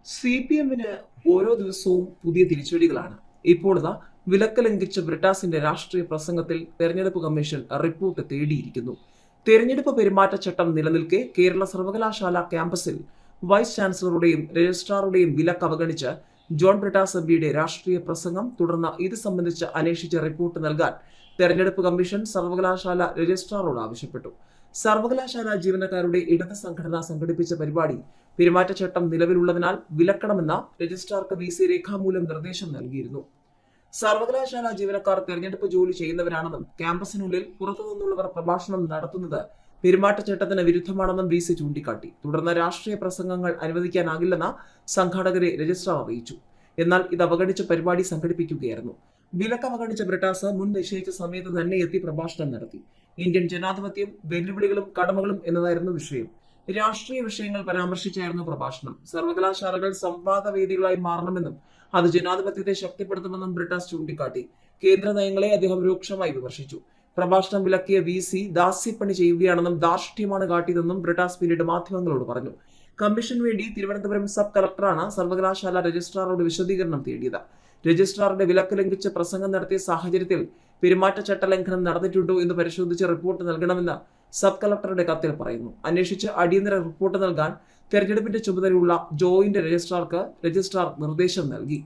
CPM-ന് ഓരോ ദിവസവും പുതിയ തിരിച്ചടികളാണ്. ഇപ്പോഴിതാ വിലക്ക് ലംഘിച്ച ബ്രിട്ടാസിന്റെ രാഷ്ട്രീയ പ്രസംഗത്തിൽ തെരഞ്ഞെടുപ്പ് കമ്മീഷൻ റിപ്പോർട്ട് തേടിയിരിക്കുന്നു. തെരഞ്ഞെടുപ്പ് പെരുമാറ്റച്ചട്ടം നിലനിൽക്കെ കേരള സർവകലാശാല ക്യാമ്പസിൽ വൈസ് ചാൻസലറുടെയും രജിസ്ട്രാറുടെയും വിലക്ക് അവഗണിച്ച് ജോൺ ബ്രിട്ടാസ് എംപിയുടെ രാഷ്ട്രീയ പ്രസംഗം തുടർന്ന് ഇത് സംബന്ധിച്ച് അന്വേഷിച്ച് റിപ്പോർട്ട് നൽകാൻ തെരഞ്ഞെടുപ്പ് കമ്മീഷൻ സർവകലാശാല രജിസ്ട്രാറോട് ആവശ്യപ്പെട്ടു. സർവകലാശാല ജീവനക്കാരുടെ ഇടത് സംഘടന സംഘടിപ്പിച്ച പരിപാടി പെരുമാറ്റച്ചട്ടം നിലവിലുള്ളതിനാൽ വിലക്കണമെന്ന രജിസ്ട്രാർക്ക് VC രേഖാമൂലം നിർദ്ദേശം നൽകിയിരുന്നു. സർവകലാശാല ജീവനക്കാർ തെരഞ്ഞെടുപ്പ് ജോലി ചെയ്യുന്നവരാണെന്നും ക്യാമ്പസിനുള്ളിൽ പുറത്തുനിന്നുള്ളവർ പ്രഭാഷണം നടത്തുന്നത് പെരുമാറ്റച്ചട്ടത്തിന് വിരുദ്ധമാണെന്നും VC ചൂണ്ടിക്കാട്ടി. തുടർന്ന് രാഷ്ട്രീയ പ്രസംഗങ്ങൾ അനുവദിക്കാനാകില്ലെന്ന സംഘാടകരെ രജിസ്ട്രാർ അറിയിച്ചു. എന്നാൽ ഇത് അവഗണിച്ച പരിപാടി സംഘടിപ്പിക്കുകയായിരുന്നു. വിലക്ക് അവഗണിച്ച ബ്രിട്ടാസ് മുൻ നിശ്ചയിച്ച സമയത്ത് തന്നെ എത്തി പ്രഭാഷണം നടത്തി. ഇന്ത്യൻ ജനാധിപത്യം, വെല്ലുവിളികളും കടമകളും എന്നതായിരുന്നു വിഷയം. രാഷ്ട്രീയ വിഷയങ്ങൾ പരാമർശിച്ചായിരുന്നു പ്രഭാഷണം. സർവകലാശാലകൾ സംവാദവേദികളായി മാറണമെന്നും അത് ജനാധിപത്യത്തെ ശക്തിപ്പെടുത്തുമെന്നും ബ്രിട്ടാസ് ചൂണ്ടിക്കാട്ടി. കേന്ദ്ര നയങ്ങളെ അദ്ദേഹം രൂക്ഷമായി വിമർശിച്ചു. പ്രഭാഷണം വിലക്കിയ VC ദാസ്യപ്പണി ചെയ്യുകയാണെന്നും ധാർഷ്ട്യമാണ് കാട്ടിയതെന്നും ബ്രിട്ടാസ് പിന്നീട് മാധ്യമങ്ങളോട് പറഞ്ഞു. കമ്മീഷന് വേണ്ടി തിരുവനന്തപുരം സബ് കളക്ടറാണ് സർവകലാശാല രജിസ്ട്രാറോട് വിശദീകരണം തേടിയത്. രജിസ്ട്രാറുടെ വിലക്ക് ലംഘിച്ച് പ്രസംഗം നടത്തിയ സാഹചര്യത്തിൽ പെരുമാറ്റച്ചട്ട ലംഘനം നടന്നിട്ടുണ്ടോ എന്ന് പരിശോധിച്ച് റിപ്പോർട്ട് നൽകണമെന്ന് സബ് കളക്ടറുടെ കത്തിൽ പറയുന്നു. അന്വേഷിച്ച് അടിയന്തര റിപ്പോർട്ട് നൽകാൻ തെരഞ്ഞെടുപ്പിന്റെ ചുമതലയുള്ള ജോയിന്റ് രജിസ്ട്രാർക്ക് രജിസ്ട്രാർ നിർദ്ദേശം നൽകി.